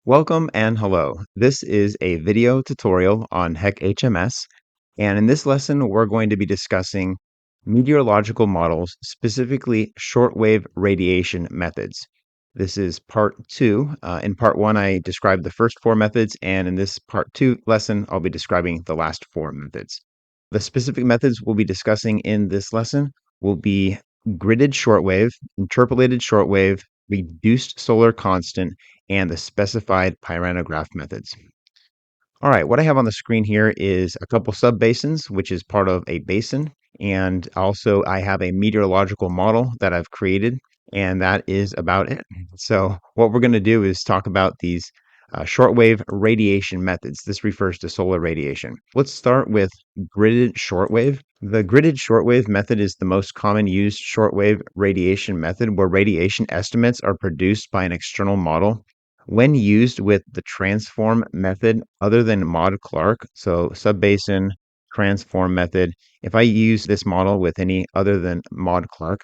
Welcome and hello. This is a video tutorial on HEC HMS, and in this lesson, we're going to be discussing meteorological models, specifically shortwave radiation methods. This is part two. In part one, I described the first four methods, and in this part two lesson, I'll be describing the last four methods. The specific methods we'll be discussing in this lesson will be gridded shortwave, interpolated shortwave, reduced solar constant, and the specified pyranograph methods. All right, what I have on the screen here is a couple subbasins, which is part of a basin. And also I have a meteorological model that I've created, and that is about it. So what we're going to do is talk about these shortwave radiation methods. This refers to solar radiation. Let's start with gridded shortwave. The gridded shortwave method is the most common used shortwave radiation method where radiation estimates are produced by an external model. When used with the transform method other than Maud-Clark, so subbasin, transform method, if I use this model with any other than Maud-Clark,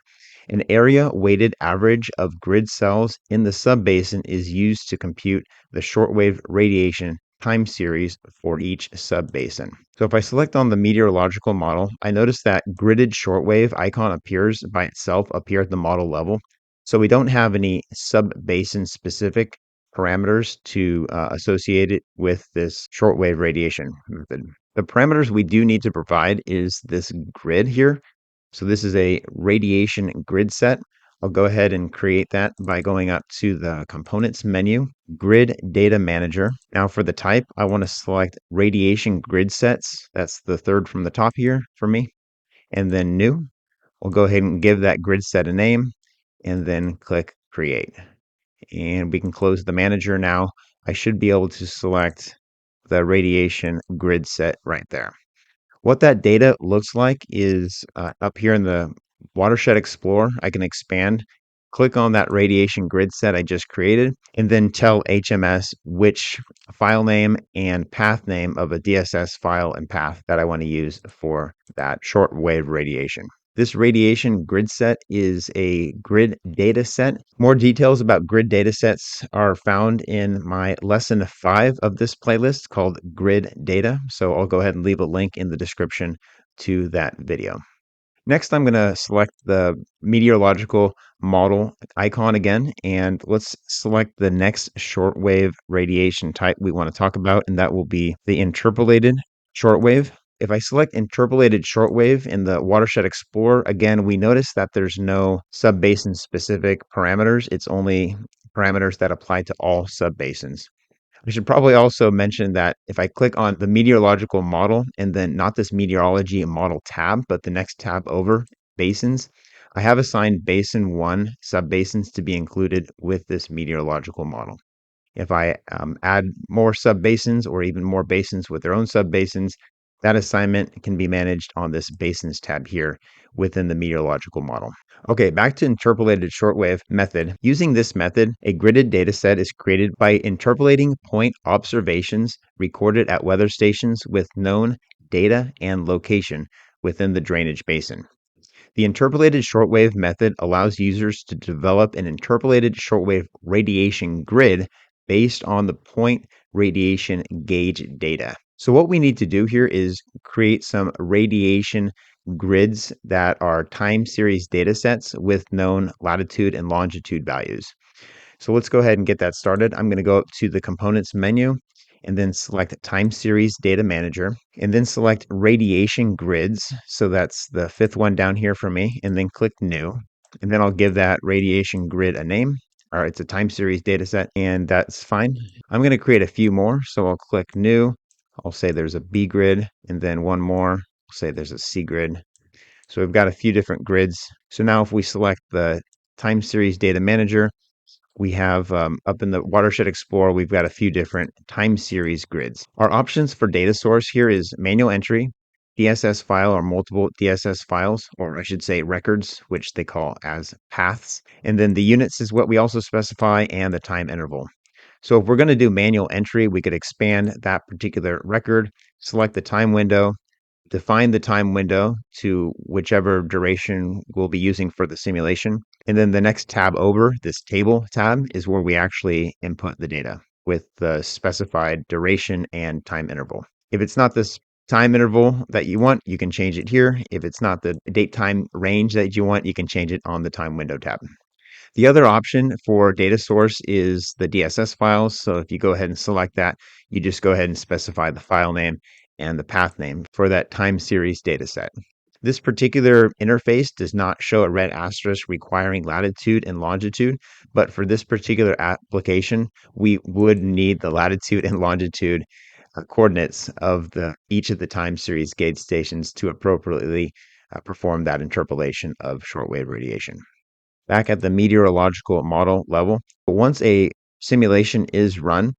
an area weighted average of grid cells in the subbasin is used to compute the shortwave radiation time series for each subbasin. So if I select on the meteorological model, I notice that gridded shortwave icon appears by itself up here at the model level. So we don't have any subbasin specific parameters to associate it with this shortwave radiation method. The parameters we do need to provide is this grid here. So this is a radiation grid set. I'll go ahead and create that by going up to the Components menu, Grid Data Manager. Now for the type, I want to select Radiation Grid Sets. That's the third from the top here for me. And then New. We'll go ahead and give that grid set a name and then click Create. And we can close the manager now. I should be able to select the radiation grid set right there. What that data looks like is up here in the Watershed Explorer. I can expand, click on that radiation grid set I just created, and then tell HMS which file name and path name of a DSS file and path that I want to use for that shortwave radiation. This radiation grid set is a grid data set. More details about grid data sets are found in my lesson 5 of this playlist called Grid Data. So I'll go ahead and leave a link in the description to that video. Next, I'm going to select the meteorological model icon again, and let's select the next shortwave radiation type we want to talk about, and that will be the interpolated shortwave. If I select interpolated shortwave in the Watershed Explorer, again, we notice that there's no subbasin specific parameters. It's only parameters that apply to all subbasins. I should probably also mention that if I click on the meteorological model and then not this meteorology model tab, but the next tab over, basins, I have assigned basin 1 subbasins to be included with this meteorological model. If I add more subbasins or even more basins with their own subbasins, that assignment can be managed on this Basins tab here within the meteorological model. Okay, back to interpolated shortwave method. Using this method, a gridded data set is created by interpolating point observations recorded at weather stations with known data and location within the drainage basin. The interpolated shortwave method allows users to develop an interpolated shortwave radiation grid based on the point radiation gauge data. So what we need to do here is create some radiation grids that are time series data sets with known latitude and longitude values. So let's go ahead and get that started. I'm going to go up to the Components menu and then select Time Series Data Manager, and then select Radiation Grids. So that's the fifth one down here for me, and then click New. And then I'll give that radiation grid a name. All right, it's a time series data set, and that's fine. I'm going to create a few more, so I'll click New. I'll say there's a B grid, and then one more. I'll say there's a C grid. So we've got a few different grids. So now if we select the Time Series Data Manager, we have up in the Watershed Explorer, we've got a few different time series grids. Our options for data source here is manual entry, DSS file or multiple DSS files, or I should say records, which they call as paths. And then the units is what we also specify and the time interval. So if we're going to do manual entry, we could expand that particular record, select the time window, define the time window to whichever duration we'll be using for the simulation. And then the next tab over, this table tab, is where we actually input the data. with the specified duration and time interval. If it's not this time interval that you want, you can change it here. If it's not the date time range that you want, you can change it on the time window tab. The other option for data source is the DSS files. So if you go ahead and select that, you just go ahead and specify the file name and the path name for that time series data set. This particular interface does not show a red asterisk requiring latitude and longitude, but for this particular application, we would need the latitude and longitude coordinates of each of the time series gauge stations to appropriately perform that interpolation of shortwave radiation. Back at the meteorological model level, once a simulation is run,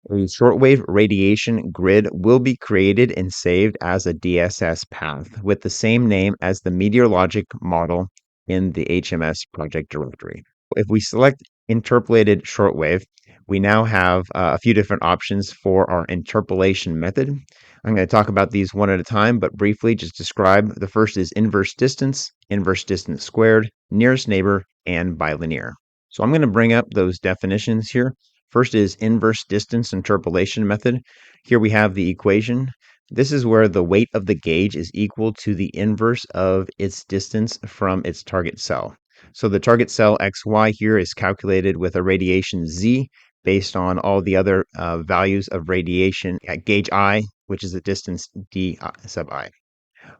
a shortwave radiation grid will be created and saved as a DSS path with the same name as the meteorologic model in the HMS project directory. If we select interpolated shortwave, we now have a few different options for our interpolation method. I'm going to talk about these one at a time, but briefly just describe. The first is inverse distance squared, nearest neighbor, and bilinear. So I'm going to bring up those definitions here. First is inverse distance interpolation method. Here we have the equation. This is where the weight of the gauge is equal to the inverse of its distance from its target cell. So the target cell XY here is calculated with a radiation Z based on all the other values of radiation at gauge I, which is the distance d sub I.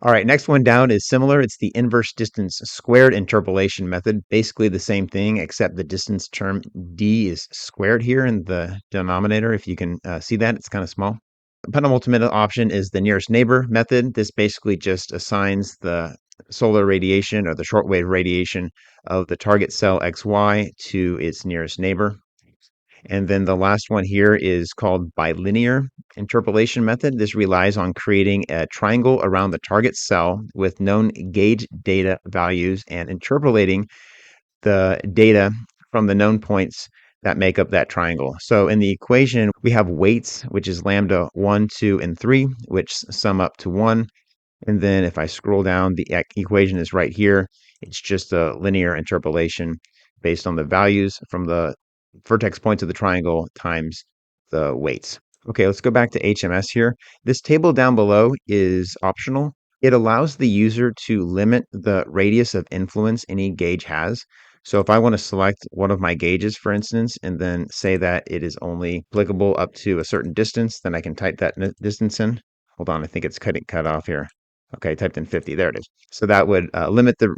All right, next one down is similar. It's the inverse distance squared interpolation method. Basically the same thing, except the distance term d is squared here in the denominator. If you can see that, it's kind of small. The penultimate option is the nearest neighbor method. This basically just assigns the solar radiation or the shortwave radiation of the target cell XY to its nearest neighbor. And then the last one here is called bilinear interpolation method. This relies on creating a triangle around the target cell with known gauge data values and interpolating the data from the known points that make up that triangle. So in the equation, we have weights, which is lambda 1, 2, and 3, which sum up to 1. And then if I scroll down, the equation is right here. It's just a linear interpolation based on the values from the vertex points of the triangle times the weights. Okay, let's go back to HMS here. This table down below is optional. It allows the user to limit the radius of influence any gauge has. So if I want to select one of my gauges, for instance, and then say that it is only applicable up to a certain distance, then I can type that distance in. Hold on, I think it's cut off here. Okay, I typed in 50. There it is. So that would limit the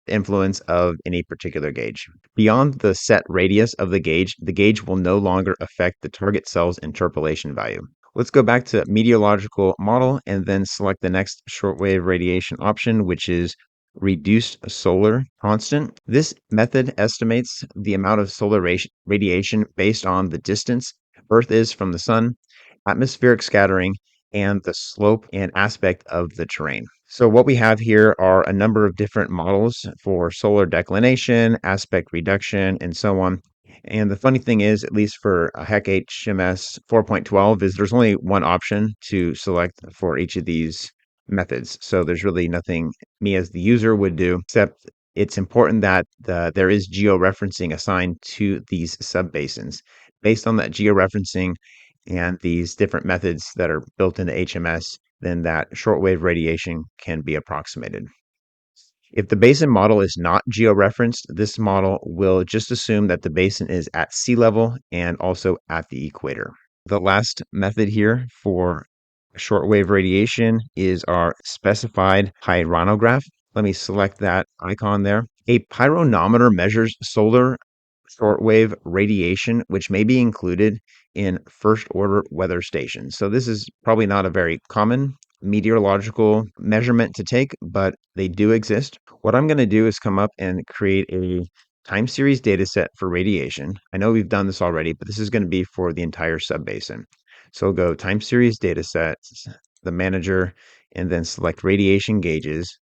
influence of any particular gauge. Beyond the set radius of the gauge will no longer affect the target cell's interpolation value. Let's go back to meteorological model and then select the next shortwave radiation option, which is reduced solar constant. This method estimates the amount of solar radiation based on the distance Earth is from the sun, atmospheric scattering, and the slope and aspect of the terrain. So what we have here are a number of different models for solar declination, aspect reduction, and so on. And the funny thing is, at least for HEC HMS 4.12, is there's only one option to select for each of these methods. So there's really nothing me as the user would do, except it's important that there is georeferencing assigned to these subbasins. Based on that georeferencing and these different methods that are built into HMS, then that shortwave radiation can be approximated. If the basin model is not georeferenced, this model will just assume that the basin is at sea level and also at the equator. The last method here for shortwave radiation is our specified pyranograph. Let me select that icon there. A pyronometer measures solar shortwave radiation, which may be included in first order weather stations. So this is probably not a very common meteorological measurement to take, but they do exist. What I'm going to do is come up and create a time series data set for radiation. I know we've done this already, but this is going to be for the entire subbasin. So I'll go time series data sets, the manager, and then select radiation gauges.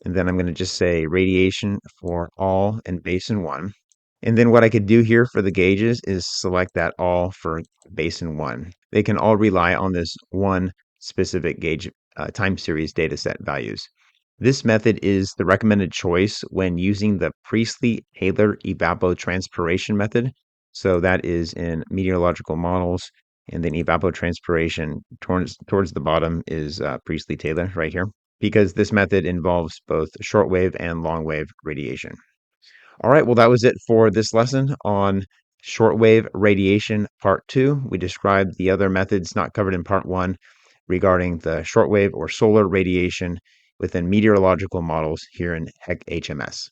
And then I'm going to just say radiation for all in basin 1. And then what I could do here for the gauges is select that all for basin 1. They can all rely on this one specific gauge time series data set values. This method is the recommended choice when using the Priestley-Taylor evapotranspiration method. So that is in meteorological models. And then evapotranspiration towards the bottom is Priestley-Taylor right here, because this method involves both shortwave and longwave radiation. All right, well, that was it for this lesson on shortwave radiation part 2. We described the other methods not covered in part 1 regarding the shortwave or solar radiation within meteorological models here in HEC HMS.